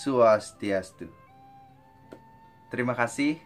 Swastiastu. Terima kasih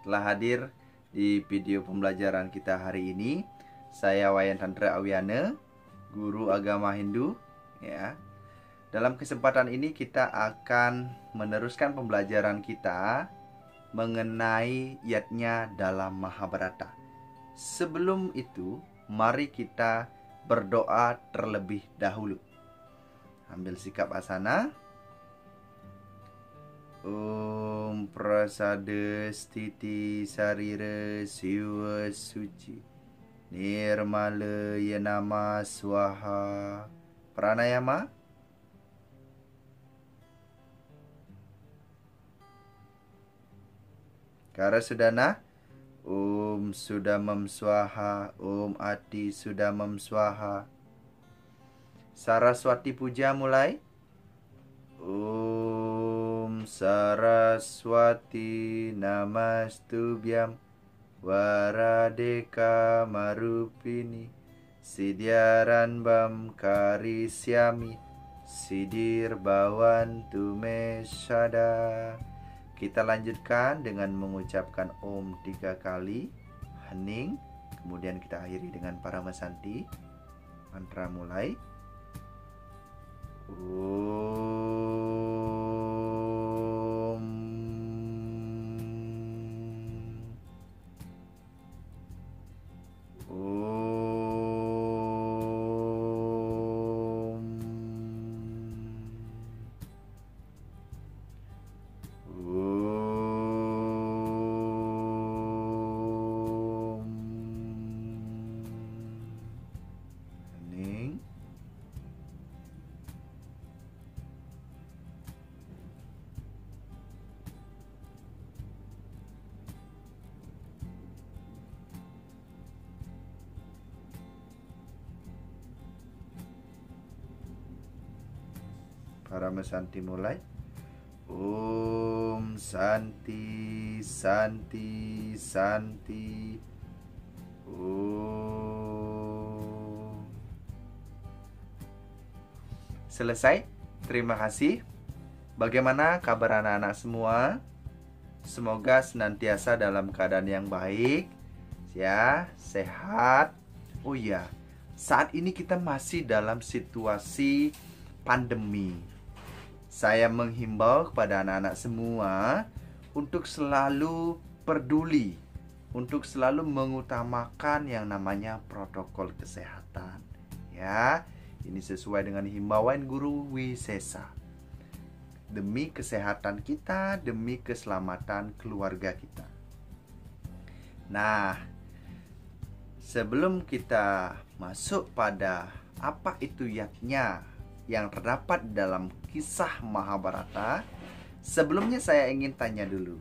telah hadir di video pembelajaran kita hari ini. Saya Wayan Tantra Awiana, guru agama Hindu, ya. Dalam kesempatan ini kita akan meneruskan pembelajaran kita mengenai yatnya dalam Mahabharata. Sebelum itu, mari kita berdoa terlebih dahulu. Ambil sikap asana. Om prasada stiti sarira siwa suci nirmala yanama swaha. Pranayama. Karasudana. Om Sudamam Swaha. Om Ati Sudamam Swaha. Saraswati puja mulai. Om Saraswati Namastubhyam Varadeka Marupini Siddhyaranbam Karisyami Sidir Bhavantu Me Sada. Kita lanjutkan dengan mengucapkan Om 3 kali, hening. Kemudian kita akhiri dengan Paramasanti. Mantra mulai. Om. Om. Hening. Paramasanti mulai. Om Santi Santi Santi. Om. Selesai. Terima kasih. Bagaimana kabar anak-anak semua? Semoga senantiasa dalam keadaan yang baik, ya, sehat. Oh iya, saat ini kita masih dalam situasi pandemi. Saya menghimbau kepada anak-anak semua untuk selalu peduli, untuk selalu mengutamakan yang namanya protokol kesehatan. Ya, ini sesuai dengan himbauan Guru Wisesa. Demi kesehatan kita, demi keselamatan keluarga kita. Nah, sebelum kita masuk pada apa itu yatnya yang terdapat dalam kisah Mahabharata, sebelumnya saya ingin tanya dulu.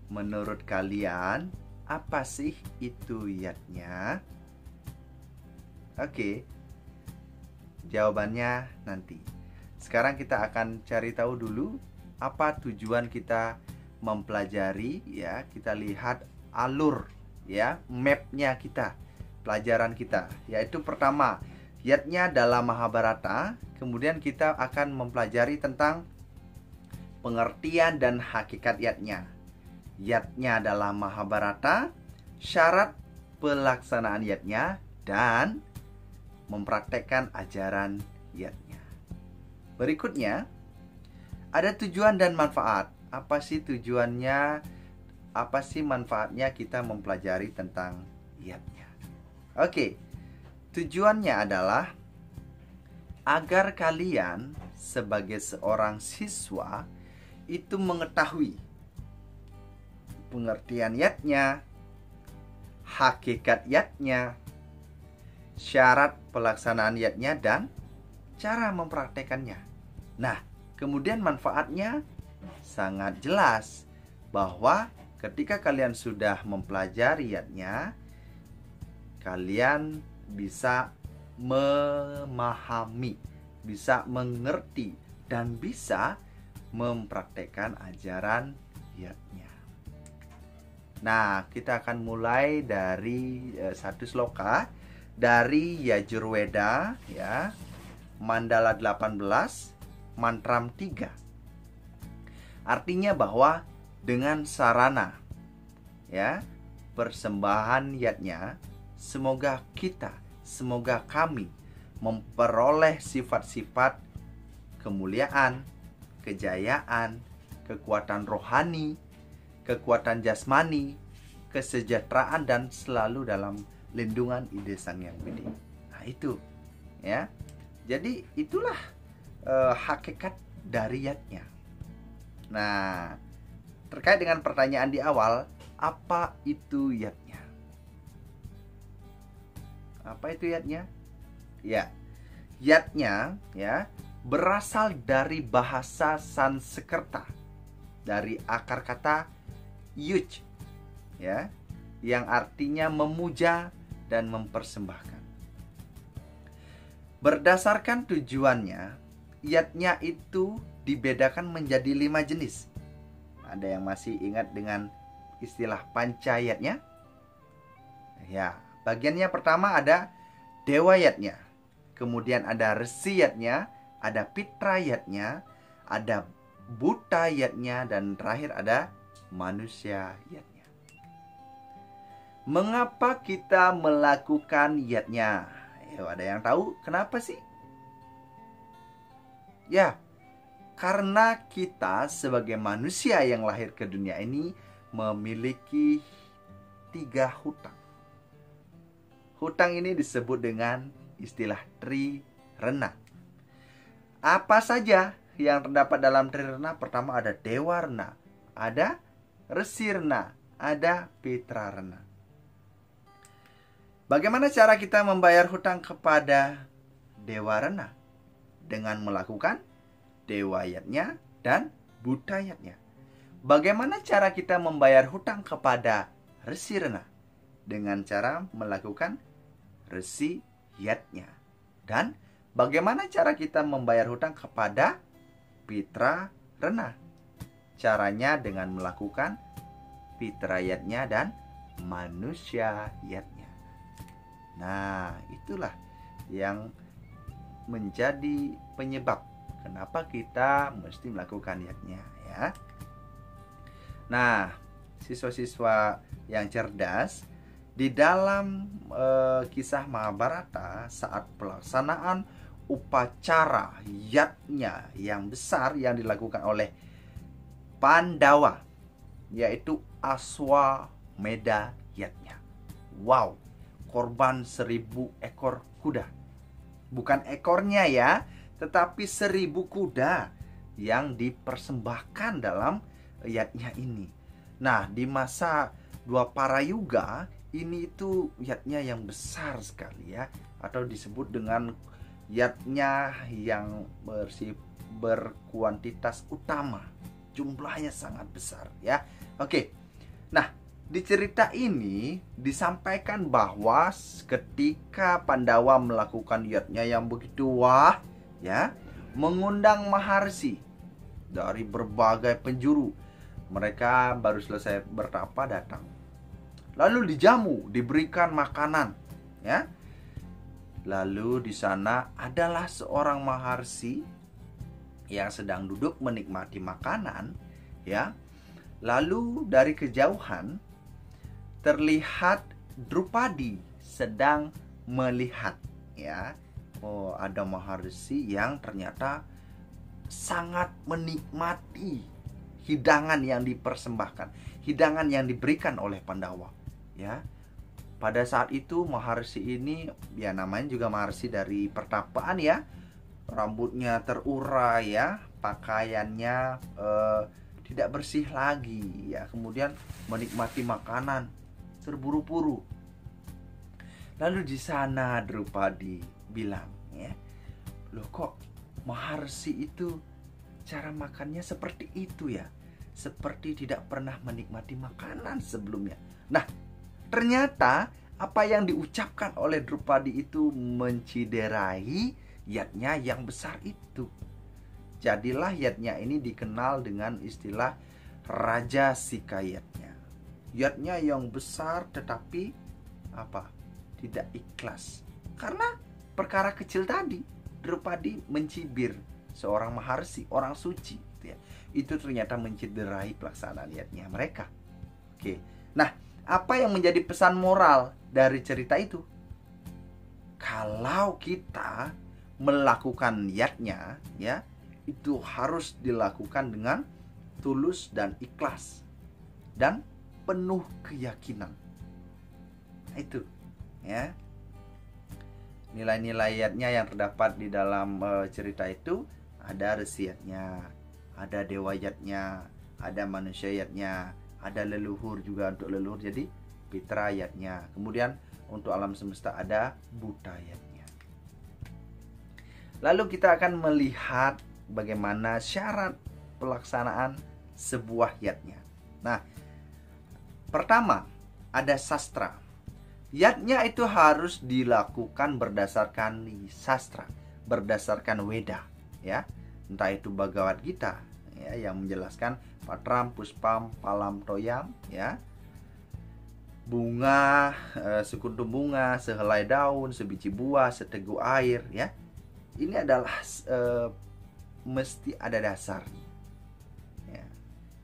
Menurut kalian, apa sih itu yatnya? Oke, jawabannya nanti. Sekarang kita akan cari tahu dulu apa tujuan kita mempelajari, ya. Kita lihat alur, ya, mapnya kita, pelajaran kita, yaitu pertama, yatnya dalam Mahabharata. Kemudian kita akan mempelajari tentang pengertian dan hakikat yatnya. Yatnya dalam Mahabharata, syarat pelaksanaan yatnya, dan mempraktekkan ajaran yatnya. Berikutnya, ada tujuan dan manfaat. Apa sih tujuannya? Apa sih manfaatnya kita mempelajari tentang yatnya? Oke. Tujuannya adalah agar kalian sebagai seorang siswa itu mengetahui pengertian yatnya, hakikat yatnya, syarat pelaksanaan yatnya, dan cara mempraktekannya. Nah, kemudian manfaatnya sangat jelas bahwa ketika kalian sudah mempelajari yatnya, kalian bisa memahami, bisa mengerti, dan bisa mempraktekkan ajaran yatnya. Nah, kita akan mulai dari satu sloka dari Yajurveda, ya, Mandala 18, Mantram 3. Artinya bahwa dengan sarana ya persembahan yatnya, semoga kami memperoleh sifat-sifat kemuliaan, kejayaan, kekuatan rohani, kekuatan jasmani, kesejahteraan, dan selalu dalam lindungan ide Sang Yang Widi. Nah itu ya. Jadi itulah hakikat dari yatnya. Nah, terkait dengan pertanyaan di awal, apa itu yatnya? Apa itu yatnya? Ya, yatnya ya berasal dari bahasa Sanskerta, dari akar kata yuj ya, yang artinya memuja dan mempersembahkan. Berdasarkan tujuannya, yatnya itu dibedakan menjadi 5 jenis. Ada yang masih ingat dengan istilah pancayatnya? Ya, bagiannya pertama ada dewa yatnya, kemudian ada resi yatnya, ada pitra yatnya, ada buta yatnya, dan terakhir ada manusia yatnya. Mengapa kita melakukan yatnya? Ada yang tahu kenapa sih? Ya, karena kita sebagai manusia yang lahir ke dunia ini memiliki 3 hutang. Hutang ini disebut dengan istilah Trirena. Apa saja yang terdapat dalam Trirena? Pertama ada Dewa Rena, ada Resi Rena, ada Pitra Rena. Bagaimana cara kita membayar hutang kepada Dewa Rena? Dengan melakukan dewa yatnya dan buta yatnya. Bagaimana cara kita membayar hutang kepada Resi Rena? Dengan cara melakukan resi yatnya. Dan bagaimana cara kita membayar hutang kepada Pitra Rena? Caranya dengan melakukan pitra yatnya dan manusia yatnya. Nah, itulah yang menjadi penyebab kenapa kita mesti melakukan yatnya ya. Nah, siswa-siswa yang cerdas, di dalam kisah Mahabharata saat pelaksanaan upacara yatnya yang besar yang dilakukan oleh Pandawa, yaitu Aswamedha yatnya. Wow, korban 1000 ekor kuda. Bukan ekornya ya, tetapi 1000 kuda yang dipersembahkan dalam yatnya ini. Nah, di masa Dwapara Yuga ini itu yatnya yang besar sekali ya, atau disebut dengan yatnya yang berkuantitas utama. Jumlahnya sangat besar ya. Oke. Nah, di cerita ini disampaikan bahwa ketika Pandawa melakukan yatnya yang begitu wah ya, mengundang maharsi dari berbagai penjuru. Mereka baru selesai bertapa datang. Lalu dijamu, diberikan makanan ya. Lalu di sana adalah seorang maharsi yang sedang duduk menikmati makanan ya. Lalu dari kejauhan terlihat Drupadi sedang melihat ya. Oh, ada maharsi yang ternyata sangat menikmati hidangan yang dipersembahkan, hidangan yang diberikan oleh Pandawa ya. Pada saat itu maharsi ini ya, namanya juga maharsi dari pertapaan ya. Rambutnya terurai ya, pakaiannya tidak bersih lagi ya. Kemudian menikmati makanan terburu-buru. Lalu di sana Drupadi bilang ya, loh kok maharsi itu cara makannya seperti itu ya, seperti tidak pernah menikmati makanan sebelumnya. Nah, ternyata apa yang diucapkan oleh Drupadi itu menciderai yatnya yang besar itu. Jadilah yatnya ini dikenal dengan istilah Raja Sikayatnya. Yatnya yang besar tetapi apa? Tidak ikhlas. Karena perkara kecil tadi, Drupadi mencibir seorang maharsi, orang suci. gitu ya. Itu ternyata mencederai pelaksanaan niatnya mereka. Oke. Nah, apa yang menjadi pesan moral dari cerita itu? Kalau kita melakukan niatnya ya, itu harus dilakukan dengan tulus dan ikhlas dan penuh keyakinan. Itu ya. Nilai-nilai yatnya yang terdapat di dalam cerita itu ada resiatnya, ada dewa yatnya, ada manusia yatnya, ada leluhur juga untuk leluhur jadi pitra yatnya. Kemudian untuk alam semesta ada buta yatnya. Lalu kita akan melihat bagaimana syarat pelaksanaan sebuah yatnya. Nah, pertama ada sastra. Yatnya itu harus dilakukan berdasarkan sastra, berdasarkan Weda, ya. Entah itu Bhagavad Gita, ya, yang menjelaskan Patram, Puspam, Palam, Toyam, ya. Bunga, sekutu bunga, sehelai daun, sebiji buah, seteguk air, ya. Ini adalah mesti ada dasar. Ya.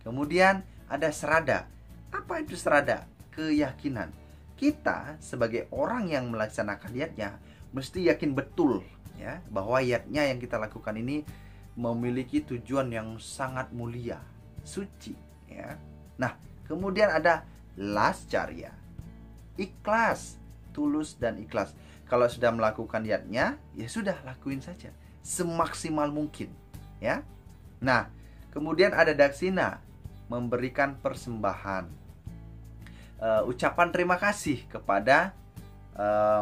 Kemudian ada serada. Apa itu serada? Keyakinan. Kita sebagai orang yang melaksanakan yatnya mesti yakin betul ya bahwa yatnya yang kita lakukan ini memiliki tujuan yang sangat mulia, suci ya. Nah, kemudian ada lascarya. Ikhlas, tulus dan ikhlas. Kalau sudah melakukan yatnya, ya sudah lakuin saja semaksimal mungkin ya. Nah, kemudian ada daksina, memberikan persembahan. Ucapan terima kasih kepada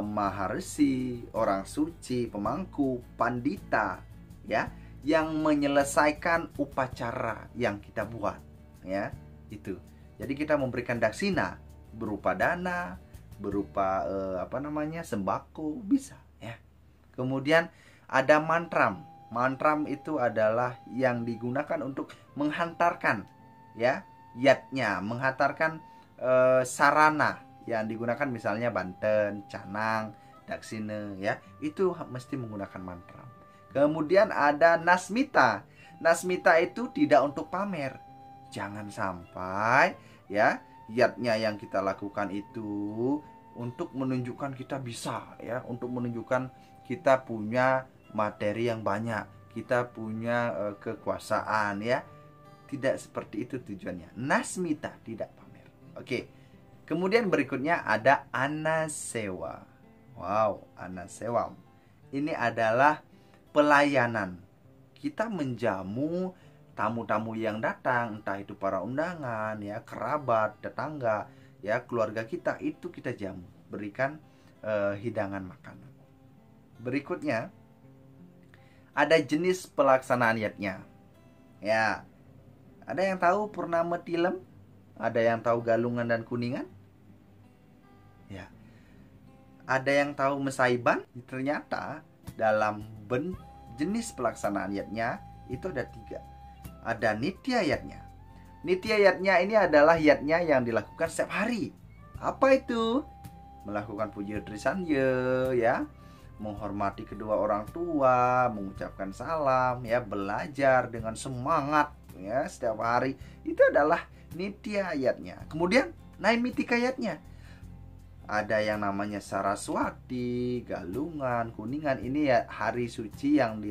maharesi, orang suci, pemangku, pandita ya, yang menyelesaikan upacara yang kita buat ya, itu. Jadi kita memberikan daksina berupa dana, berupa sembako bisa ya. Kemudian ada mantram. Mantram itu adalah yang digunakan untuk menghantarkan ya yatnya, menghantarkan sarana yang digunakan misalnya Banten, Canang, Daksina ya, itu mesti menggunakan mantra. Kemudian ada nasmita. Nasmita itu tidak untuk pamer. Jangan sampai ya yatnya yang kita lakukan itu untuk menunjukkan kita bisa ya, untuk menunjukkan kita punya materi yang banyak, kita punya kekuasaan ya. Tidak seperti itu tujuannya. Nasmita tidak pamer. Oke. Kemudian berikutnya ada anasewa. Wow, anasewa. Ini adalah pelayanan. Kita menjamu tamu-tamu yang datang, entah itu para undangan ya, kerabat, tetangga, ya, keluarga kita, itu kita jamu, berikan hidangan makanan. Berikutnya ada jenis pelaksanaan yatnya. Ya. Ada yang tahu purnama tilem? Ada yang tahu galungan dan kuningan? Ya. Ada yang tahu mesaiban? Ternyata dalam jenis pelaksanaan yatnya itu ada 3. Ada nitya yatnya. Nitya yatnya ini adalah yatnya yang dilakukan setiap hari. Apa itu? Melakukan puja trisanya ya, menghormati kedua orang tua, mengucapkan salam ya, belajar dengan semangat ya setiap hari. Itu adalah nitya yatnya. Kemudian naimitika yatnya. Ada yang namanya Saraswati, Galungan, Kuningan. Ini ya hari suci yang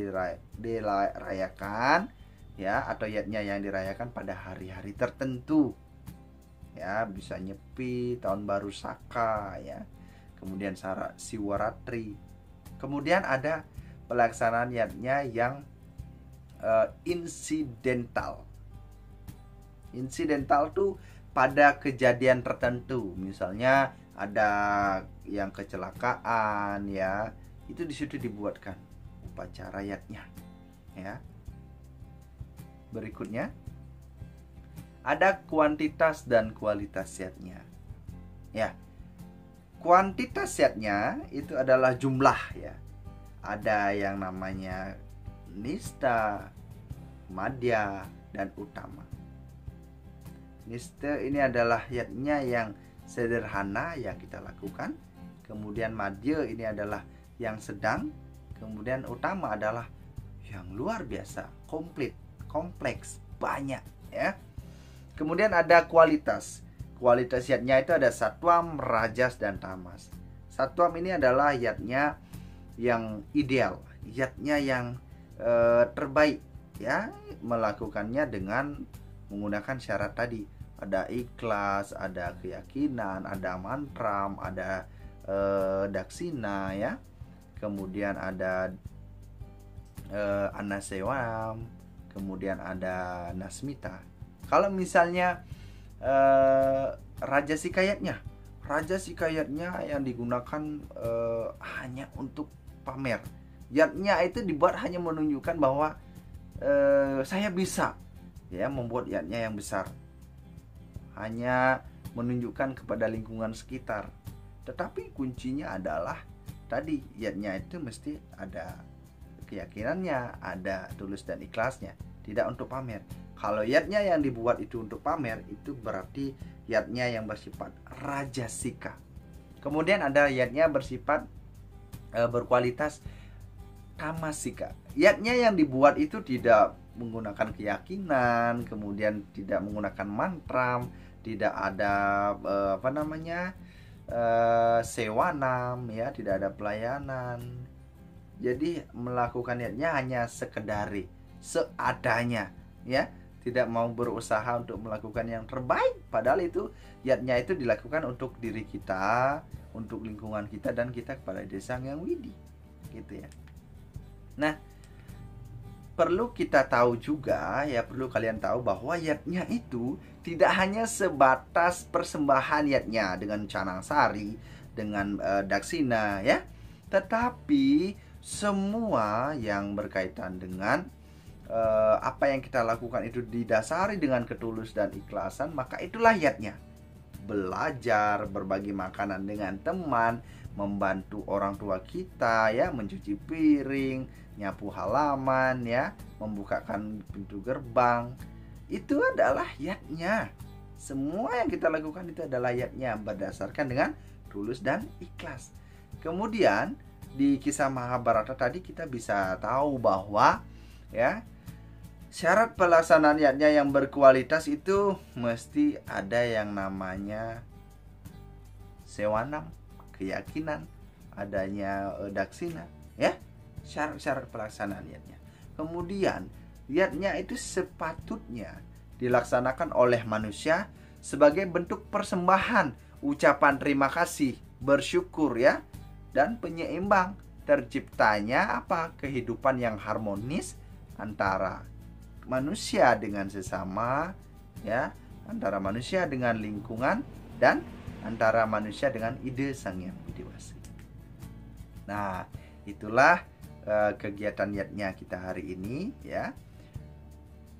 dirayakan ya, atau yatnya yang dirayakan pada hari-hari tertentu. Ya, bisa Nyepi, Tahun Baru Saka ya. Kemudian Siwaratri. Kemudian ada pelaksanaan yatnya yang insidental. Insidental tuh pada kejadian tertentu. Misalnya ada yang kecelakaan ya, itu di situ dibuatkan upacara yatnya ya. Berikutnya ada kuantitas dan kualitas yatnya ya. Kuantitas yatnya itu adalah jumlah ya. Ada yang namanya nista, madya, dan utama. Nista ini adalah yatnya yang sederhana yang kita lakukan. Kemudian madya ini adalah yang sedang. Kemudian utama adalah yang luar biasa, komplit, kompleks, banyak ya. Kemudian ada kualitas. Kualitas yatnya itu ada satwam, rajas, dan tamas. Satwam ini adalah yatnya yang ideal, yatnya yang terbaik ya, melakukannya dengan menggunakan syarat tadi. Ada ikhlas, ada keyakinan, ada mantram, ada daksina ya. Kemudian ada anasewam, kemudian ada nasmita. Kalau misalnya raja sikayatnya yang digunakan hanya untuk pamer. Yatnya itu dibuat hanya menunjukkan bahwa saya bisa ya membuat yatnya yang besar, hanya menunjukkan kepada lingkungan sekitar. Tetapi kuncinya adalah tadi, yatnya itu mesti ada keyakinannya, ada tulus dan ikhlasnya, tidak untuk pamer. Kalau yatnya yang dibuat itu untuk pamer, itu berarti yatnya yang bersifat rajasika. Kemudian ada yatnya bersifat berkualitas tamasika. Yatnya yang dibuat itu tidak menggunakan keyakinan, kemudian tidak menggunakan mantram, tidak ada sewanam ya, tidak ada pelayanan. Jadi melakukan yatnya hanya sekedari, seadanya ya, tidak mau berusaha untuk melakukan yang terbaik, padahal itu yatnya itu dilakukan untuk diri kita, untuk lingkungan kita, dan kita kepada desa yang widi gitu ya. Nah, perlu kita tahu juga ya, perlu kalian tahu bahwa yatnya itu tidak hanya sebatas persembahan yatnya dengan canang sari, dengan daksina ya, tetapi semua yang berkaitan dengan apa yang kita lakukan itu didasari dengan ketulus dan ikhlasan, maka itulah yatnya. Belajar, berbagi makanan dengan teman, membantu orang tua kita ya, mencuci piring, nyapu halaman ya, membukakan pintu gerbang, itu adalah yatnya. Semua yang kita lakukan itu adalah yatnya, berdasarkan dengan tulus dan ikhlas. Kemudian di kisah Mahabharata tadi kita bisa tahu bahwa ya, syarat pelaksanaan yatnya yang berkualitas itu mesti ada yang namanya sewanam, keyakinan, adanya daksina ya, syarat pelaksanaan yatnya. Kemudian yatnya itu sepatutnya dilaksanakan oleh manusia sebagai bentuk persembahan, ucapan terima kasih, bersyukur ya, dan penyeimbang terciptanya apa? Kehidupan yang harmonis antara manusia dengan sesama ya, antara manusia dengan lingkungan, dan antara manusia dengan ide Sang Hyang Widi Wasi. Nah, itulah kegiatan yatnya kita hari ini ya,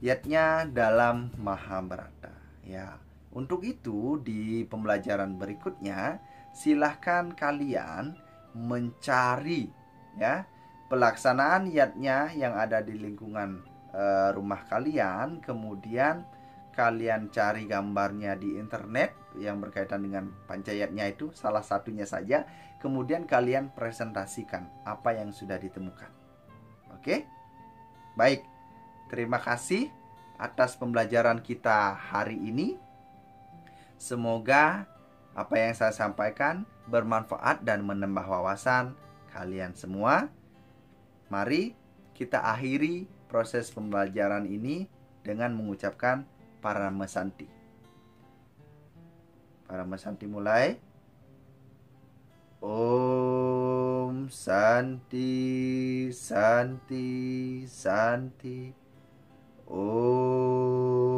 yatnya dalam Mahabharata ya. Untuk itu di pembelajaran berikutnya silahkan kalian mencari ya pelaksanaan yatnya yang ada di lingkungan rumah kalian, kemudian kalian cari gambarnya di internet yang berkaitan dengan pancayatnya itu, salah satunya saja. Kemudian kalian presentasikan apa yang sudah ditemukan. Oke? Baik. Terima kasih atas pembelajaran kita hari ini. Semoga apa yang saya sampaikan bermanfaat dan menambah wawasan kalian semua. Mari kita akhiri proses pembelajaran ini dengan mengucapkan Paramasanti. Paramasanti mulai. Om Santi Santi Santi. Om